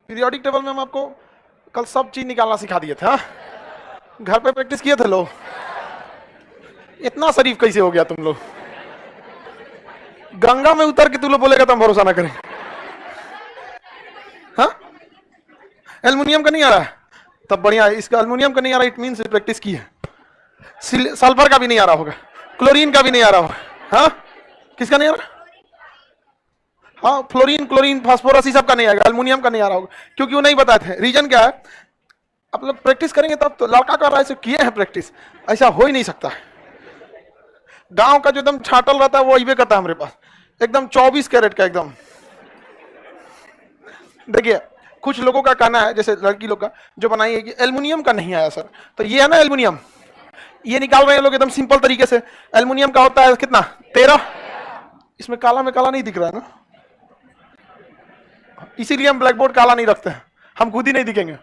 Periodic table में हम आपको कल सब चीज निकालना सिखा दिए थे। हाँ, घर पे प्रैक्टिस किए थे लोग। इतना शरीफ कैसे हो गया तुम लोग? गंगा में उतर के तुम लोग बोलेगा तो हम भरोसा ना करें। हाँ, एल्युमिनियम का नहीं आ रहा है तब बढ़िया है। इसका एल्युमिनियम का नहीं आ रहा, इट मीन प्रैक्टिस की है। सल्फर का भी नहीं आ रहा होगा, क्लोरीन का भी नहीं आ रहा होगा। हाँ, किसका नहीं आ रहा? हाँ, फ्लोरीन, क्लोरीन, फास्फोरस, सब का नहीं आएगा, एल्युमिनियम का नहीं आ रहा होगा, क्योंकि वो नहीं बताए थे। रीजन क्या है? आप लोग प्रैक्टिस करेंगे तब तो। लड़का कर रहा है, किए हैं प्रैक्टिस, ऐसा हो ही नहीं सकता। गांव का जो एकदम छाटल रहता है वो अइबे करता है हमारे पास, एकदम 24 कैरेट का एकदम। देखिए, कुछ लोगों का कहना है, जैसे लड़की लोग का जो बनाई है कि एल्युमिनियम का नहीं आया सर, तो ये है ना एल्युमिनियम, ये निकाल रहे हैं लोग एकदम सिंपल तरीके से। एल्युमिनियम का होता है कितना? 13। इसमें काला में काला नहीं दिख रहा है ना, इसीलिए हम ब्लैक बोर्ड काला नहीं रखते हैं, हम खुद ही नहीं दिखेंगे।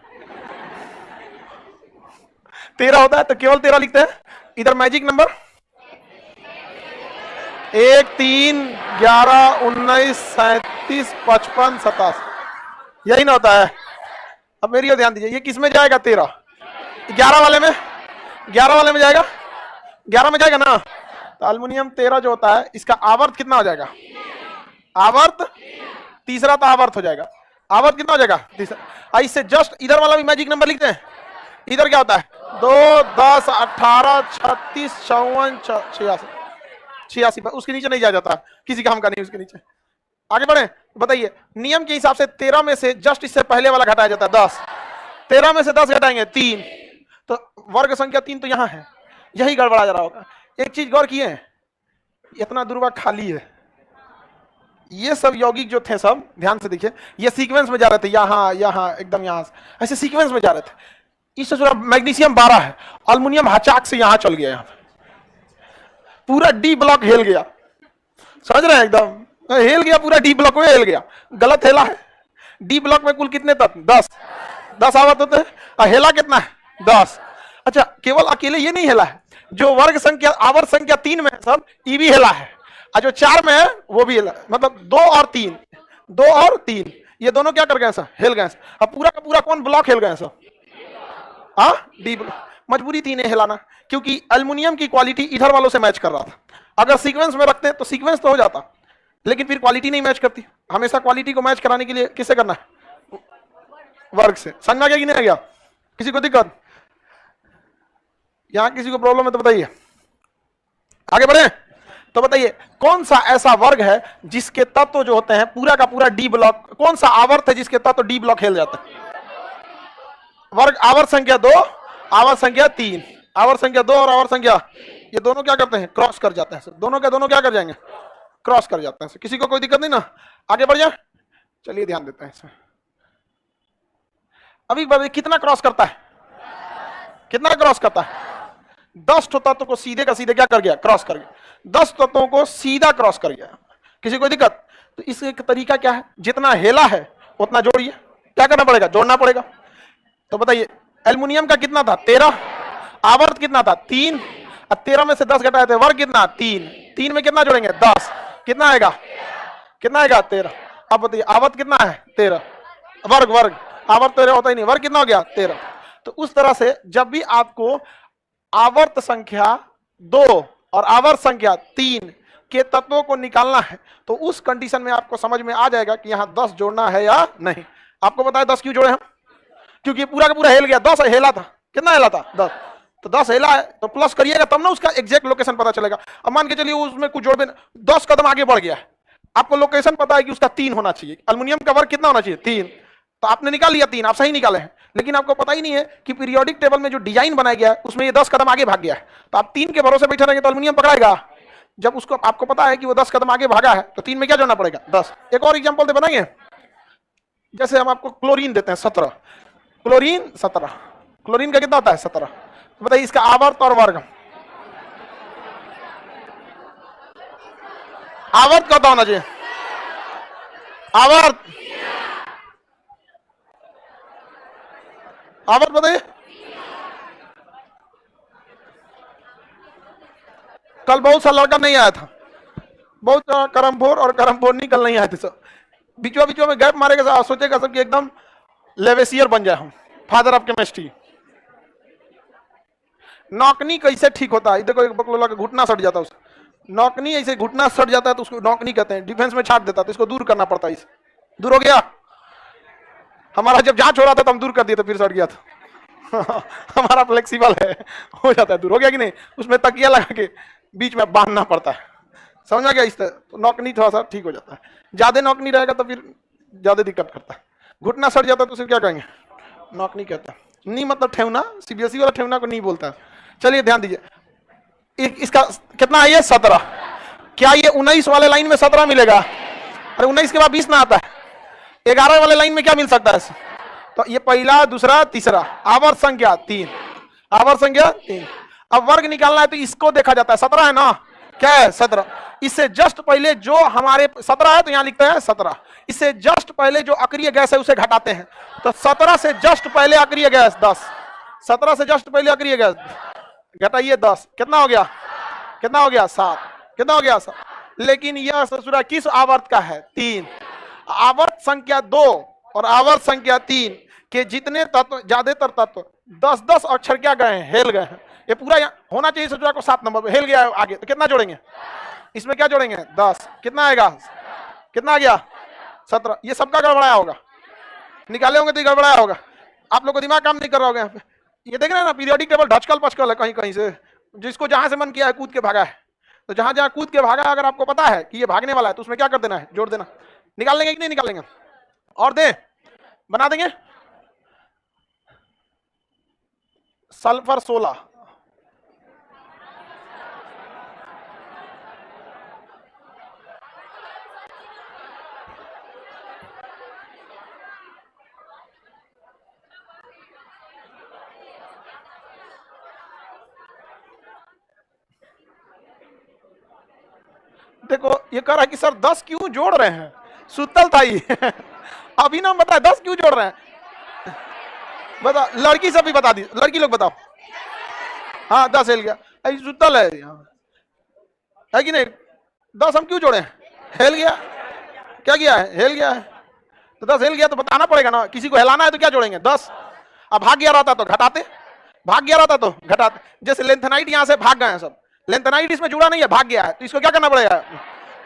13 होता है तो केवल 13 लिखते हैं। इधर मैजिक नंबर 1, 3, 11, 19, 37, 55, 27, यही ना होता है। अब मेरी ओर ध्यान दीजिए, ये किस में जाएगा? 13, 11 वाले में, 11 वाले में जाएगा, 11 में जाएगा ना। तो एल्युमिनियम 13 जो होता है, इसका आवर्त कितना हो जाएगा? आवर्त तीसरा, तो आवर्त हो जाएगा। आवर्त कितना हो जाएगा? तीसरा। इससे जस्ट इधर वाला भी मैजिक नंबर लिखते हैं। इधर क्या होता है? 2, 10, 18, 36, 54, 86, उसके नीचे नहीं जा जाता, किसी काम का नहीं उसके नीचे। आगे बढ़े, बताइए। नियम के हिसाब से 13 में से जस्ट इससे पहले वाला घटाया जाता है 10। 13 में से 10 घटाएंगे 3, तो वर्ग संख्या 3 तो यहां है, यही गड़बड़ा जा रहा होगा। एक चीज गौर किए हैं, इतना दूरवा खाली है। ये सब यौगिक जो थे सब ध्यान से देखिए, ये सीक्वेंस में जा रहे थे, यहां यहां एकदम यहां ऐसे सीक्वेंस में जा रहे थे। इससे जो मैग्नीशियम 12 है, अल्युमिनियम हचाक से यहां चल गया, यहां पूरा डी ब्लॉक हिल गया। समझ रहे हैं? एकदम हिल गया, पूरा डी ब्लॉक में हिल गया। गलत हिला है। डी ब्लॉक में कुल कितने तत्व? 10 आवर्त होते हैं, और हिला कितना है? 10। अच्छा, केवल अकेले ये नहीं हिला है, जो वर्ग संख्या आवर्त संख्या 3 में है सब, ये भी हिला है, और जो 4 में है वो भी हिला। मतलब 2 और 3, 2 और 3, ये दोनों क्या कर गए सर? हिल गए। अब पूरा का पूरा कौन ब्लॉक हिल गए सर? D block. मजबूरी थी इन्हें हिलाना, क्योंकि एल्युमिनियम की क्वालिटी इधर वालों से मैच कर रहा था। अगर सीक्वेंस में रखते तो सीक्वेंस तो हो जाता, लेकिन फिर क्वालिटी नहीं मैच करती। हमेशा क्वालिटी को मैच कराने के लिए किससे करना है? वर्ग से। समझ में आ गया कि नहीं आ गया? किसी को दिक्कत? यहां किसी को प्रॉब्लम है तो बताइए, आगे बढ़े। तो बताइए, कौन सा ऐसा वर्ग है जिसके तत्व जो होते हैं पूरा का पूरा डी ब्लॉक, कौन सा आवर्त है जिसके तत्व डी ब्लॉक हिल जाता है? वर्ग आवर्त संख्या 2, आवर्त संख्या 3, आवर्त संख्या 2 और आवर्त संख्या, ये दोनों क्या करते हैं? क्रॉस कर जाते हैं। दोनों के दोनों क्या कर जाएंगे? क्रॉस कर जाते हैं। किसी को कोई दिक्कत नहीं ना? आगे बढ़ जाए, चलिए ध्यान देते हैं इसमें। अभी कितना क्रॉस करता है? कितना क्रॉस करता है? 10 तत्वों को सीधे का सीधे क्या कर गया? क्रॉस कर गया। 10 तत्वों को सीधा क्रॉस कर गया। किसी को दिक्कत? तो इसका तरीका क्या है? जितना हेला है उतना जोड़िए। क्या करना पड़ेगा? जोड़ना पड़ेगा। तो बताइए, एल्युमिनियम का कितना था? 13, आवर्त कितना था? 3, और 13 में से 10 घटाए थे, वर्ग कितना? 3, 3 में कितना जोड़ेंगे? 10, कितना आएगा? कितना आएगा? 13। अब बताइए, आवर्त कितना है? 13, वर्ग वर्ग आवर्त 13 होता ही नहीं, वर्ग कितना हो गया? 13। तो उस तरह से जब भी आपको आवर्त संख्या 2 और आवर्त संख्या 3 के तत्वों को निकालना है, तो उस कंडीशन में आपको समझ में आ जाएगा कि यहां 10 जोड़ना है या नहीं। आपको बताया 10 क्यों जोड़े हम? क्योंकि पूरा का पूरा हिल गया। 10 हिला था, कितना हिला था? 10। तो 10 हिला है तो प्लस करिएगा तब ना उसका एग्जैक्ट लोकेशन पता चलेगा। अब मान के चलिए उसमें कुछ जोड़ 10 कदम आगे बढ़ गया है, आपको लोकेशन पता है कि उसका 3 होना चाहिए। एल्युमिनियम का वर्ग कितना होना चाहिए? 3। तो आपने निकाल लिया 3, आप सही निकाले हैं, लेकिन आपको पता ही नहीं है कि पीरियोडिक टेबल में जो डिजाइन बनाया गया है उसमें ये 10 कदम आगे भाग गया है। तो आप 3 के भरोसे बैठे रहेंगे तो एल्युमिनियम पकड़ाएगा। जब उसको आपको पता है कि वो 10 कदम आगे भागा है तो 3 में क्या जोड़ना पड़ेगा? 10। एक और एग्जाम्पल दे बनाएंगे। जैसे हम आपको क्लोरीन देते हैं 17, क्लोरीन 17, क्लोरीन का कितना होता है? 17। तो बताइए इसका आवर्त और वर्ग। आवर्त का होना चाहिए? आवर्त, आवर्त बताइए। कल बहुत सा लड़का नहीं आया था, बहुत करमभोर और करमभोर नहीं, कल नहीं आए थे सब। बीचों बीचों में गैप मारेगा, सोचेगा सब कि एकदम लेवेसियर बन जाए हम, फादर ऑफ केमिस्ट्री। नौकनी कैसे ठीक होता है? देखो एक बकलोला का घुटना सट जाता है, नौकनी ऐसे घुटना सट जाता है तो उसको नौकनी कहते हैं, डिफेंस में छाट देता है तो इसको दूर करना पड़ता है। इसे दूर हो गया, हमारा जब जांच हो रहा था तो हम दूर कर दिए तो फिर सट गया था। हमारा फ्लेक्सिबल है, हो जाता है दूर। हो गया कि नहीं? उसमें तकिया लगा के बीच में बांधना पड़ता है, समझ में गया? इस तरह तो नौकनी थोड़ा सा ठीक हो जाता है। ज्यादा नौकनी रहेगा तो फिर ज्यादा दिक्कत करता है। घुटना सट जाता है तो उसे क्या कहेंगे? नौकनी कहता है। नी मतलब ठेवना, सीबीएसई वाला ठेवना को नहीं बोलता है। चलिए ध्यान दीजिए, इसका कितना है? ये 17। क्या ये 19 वाले लाइन में 17 मिलेगा? अरे 19 के बाद 20 ना आता है। 11 वाले लाइन में क्या मिल सकता है? तो ये पहला, दूसरा, तीसरा। आवर्त संख्या 3, आवर्त संख्या 3। अब वर्ग निकालना है तो इसको देखा जाता है। 17 है ना? क्या है? 17। इससे जस्ट पहले जो हमारे 17 है तो यहां लिखते हैं 17। इससे जस्ट पहले जो अक्रिय गैस है उसे घटाते हैं। तो 17 से जस्ट पहले अक्रिय गैस 10। 17 से जस्ट पहले अक्रिय गैस घटाइए 10, कितना हो गया? कितना हो गया? 7। कितना हो गया? 7। लेकिन यह ससुरा किस आवर्त का है? 3। आवर्त संख्या 2 और आवर्त संख्या 3 के जितने तत्व, ज्यादातर तत्व 10-10 अक्षर क्या गए हैं? हेल गए हैं। ये पूरा होना चाहिए ससुरा को 7 नंबर पे, हेल गया है आगे। तो कितना जोड़ेंगे इसमें? क्या जोड़ेंगे? 10। कितना आएगा? कितना आ गया? 17। ये सबका गड़बड़ाया होगा, निकाले होंगे तो ये गड़बड़ाया होगा। आप लोग को दिमाग काम नहीं कर रहा होगा यहाँ पे। ये देख रहे हैं ना, पीरियोडिक टेबल ढचकल पचकल है कहीं कहीं से। जिसको जहां से मन किया है कूद के भागा है, तो जहां जहां कूद के भागा, अगर आपको पता है कि ये भागने वाला है तो उसमें क्या कर देना है? जोड़ देना। निकाल लेंगे कि नहीं निकालेंगे? और दे बना देंगे। सल्फर 16, देखो ये कह रहा है कि सर 10 क्यों जोड़ रहे हैं? सुतल था ये। अभी ना बताए 10 क्यों जोड़ रहे हैं? बता, लड़की सब भी बता दी, लड़की लोग बताओ। हाँ 10 हिल गया, अरे सुतल है कि नहीं? 10 हम क्यों जोड़े? हिल गया। क्या किया है? हिल गया है। तो 10 हिल गया तो बताना पड़ेगा ना, किसी को हिलाना है तो क्या जोड़ेंगे? 10। अब भाग गया रहता तो घटाते, भाग गया रहता तो घटाते। जैसे लेंथेनाइट यहाँ से भाग गए हैं सब, लेंथेनाइट इसमें जुड़ा नहीं है, भाग गया है, तो इसको क्या करना पड़ेगा?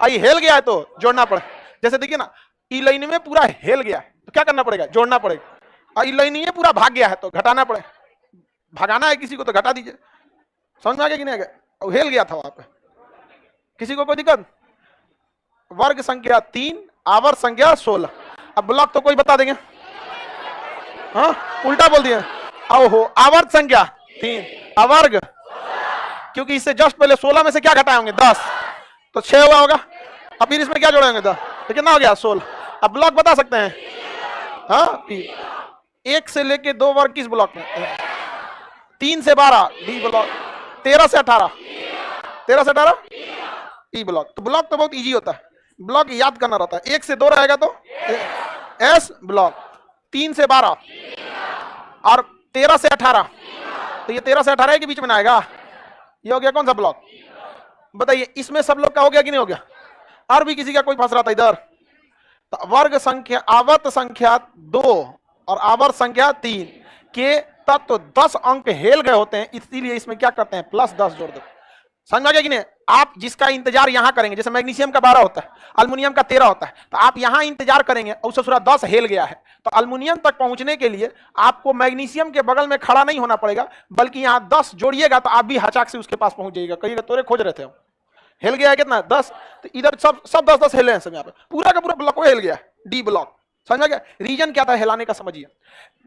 आई हेल गया है तो जोड़ना पड़े। जैसे देखिए ना, ई लाइन में पूरा हेल गया है तो क्या करना पड़ेगा? जोड़ना पड़ेगा। आई लाइन में पूरा भाग गया है तो घटाना पड़े। भगाना है किसी को तो घटा दीजिए। समझ में आ गया कि नहीं आ गया? हेल गया था वहां पे। किसी को कोई दिक्कत? वर्ग संख्या 3, आवर्त संख्या 16। अब ब्लॉक तो कोई बता देंगे? हाँ उल्टा बोल दिया। ओहो, आवर्त संख्या 3, अवर्ग, क्योंकि इससे जस्ट पहले 16 में से क्या घटाए होंगे? 10, तो 6 हुआ होगा। अब फिर इसमें क्या जोड़ेंगे? 10, तो कितना हो गया? 16। अब ब्लॉक बता सकते हैं? हाँ, 1 से लेके 2 वर्ग किस ब्लॉक में? 3 से 12 डी ब्लॉक, 13 से 18, 13 से 18 ई ब्लॉक। तो ब्लॉक तो बहुत इजी होता है, ब्लॉक याद करना रहता है। 1 से 2 रहेगा तो एस ब्लॉक, 3 से 12 और 13 से 18, तो ये 13 से 18 के बीच में ना आएगा। ये हो गया कौन सा ब्लॉक? बताइए, इसमें सब लोग का हो गया कि नहीं हो गया? और भी किसी का कोई फंस रहा था इधर? तो वर्ग संख्या, आवर्त संख्या 2 और आवर्त संख्या 3 के तत्व 10 अंक हेल गए होते हैं, इसलिए इसमें क्या करते हैं? प्लस 10 जोड़ दो। समझ आ गया कि नहीं? आप जिसका इंतजार यहां करेंगे, जैसे मैग्नीशियम का 12 होता है, अल्युमिनियम का 13 होता है, तो आप यहां इंतजार करेंगे और उससे पूरा 10 हेल गया है, तो अल्युमिनियम तक पहुंचने के लिए आपको मैग्नीशियम के बगल में खड़ा नहीं होना पड़ेगा, बल्कि यहां 10 जोड़िएगा तो आप भी हचाक से उसके पास पहुंच जाइएगा। कहिएगा तोरे खोज रहे थे हम, हिल गया है कितना? 10। तो इधर सब 10-10 हिले हैं सब। यहाँ पे पूरा का पूरा ब्लॉक हिल गया, डी ब्लॉक। समझ गया? रीजन क्या था हिलाने का? समझिए,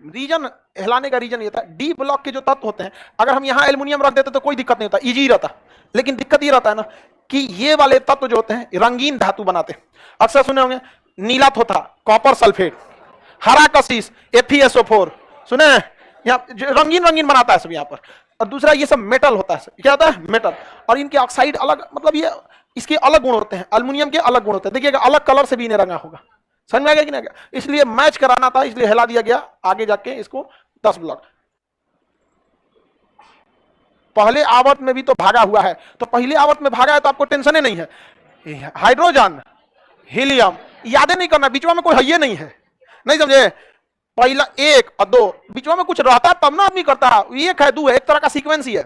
रीजन हिलाने का रीजन ये था, डी ब्लॉक के जो तत्व होते हैं, अगर हम यहाँ एल्युमिनियम रख देते तो कोई दिक्कत नहीं होता, इजी रहता। लेकिन दिक्कत ये रहता है ना कि ये वाले तत्व जो होते हैं रंगीन धातु बनाते हैं। अक्सर सुने होंगे नीला थोथा, कॉपर सल्फेट, हरा कशिश, FeSO4, सुने? यहाँ रंगीन रंगीन बनाता है सब यहाँ पर। और दूसरा ये सब मेटल होता है, क्या होता है? मेटल। और इनके ऑक्साइड अलग, मतलब ये इसके अलग गुण होते हैं, अल्युमिनियम के अलग गुण होते हैं। देखिएगा अलग कलर से भी इन्हें रंगा होगा। समझ में आ गया कि नहीं गया? इसलिए मैच कराना था, इसलिए हिला दिया गया। आगे जाके इसको 10 ब्लॉक। पहले आवर्त में भी तो भागा हुआ है, तो पहले आवर्त में भागा है तो आपको टेंशन ही नहीं है। हाइड्रोजन, हीलियम याद नहीं करना, बीच में कोई है नहीं है, नहीं समझे? पहला 1 और 2, बीच में कुछ रहता तब ना आदमी करता है। 1 है 2 है, एक तरह का सीक्वेंस ही है,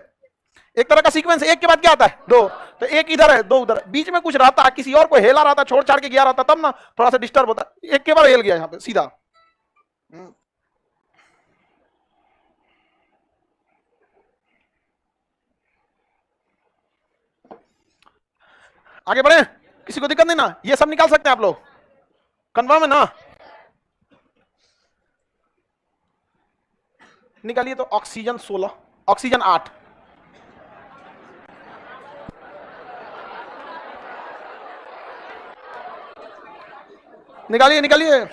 एक तरह का सीक्वेंस। 1 के बाद क्या आता है 2, तो 1 इधर है 2 उधर, बीच में कुछ रहता है, किसी और को हेला रहता, छोड़ छाड़ के गया रहता, तब ना थोड़ा सा डिस्टर्ब होता। 1 के बाद हेल गया यहाँ पे सीधा। आगे बढ़े, किसी को दिक्कत नहीं ना? ये सब निकाल सकते हैं आप लोग, कंफर्म है ना? निकालिए तो ऑक्सीजन 16, ऑक्सीजन 8, निकालिए निकालिए।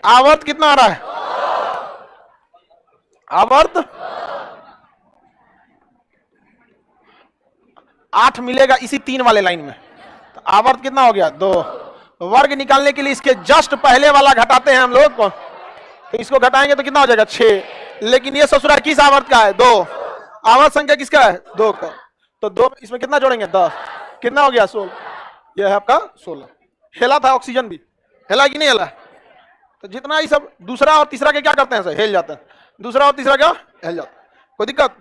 आवर्त कितना आ रहा है? आवर्त 8 मिलेगा इसी 3 वाले लाइन में, तो आवर्त कितना हो गया 2। वर्ग निकालने के लिए इसके जस्ट पहले वाला घटाते हैं हम लोग को, तो इसको घटाएंगे तो कितना हो जाएगा 6। लेकिन ये ससुरा किस आवर्त का है? 2। आवर्त संख्या किसका है? 2 का, तो 2 इसमें कितना जोड़ेंगे 10, कितना हो गया 16। यह है आपका 16। हेला था ऑक्सीजन भी, हेला कि नहीं हेला? तो जितना ही सब दूसरा और तीसरा के क्या करते हैं सर? हेल जाते हैं। दूसरा और तीसरा क्या हेल जाता है। कोई दिक्कत?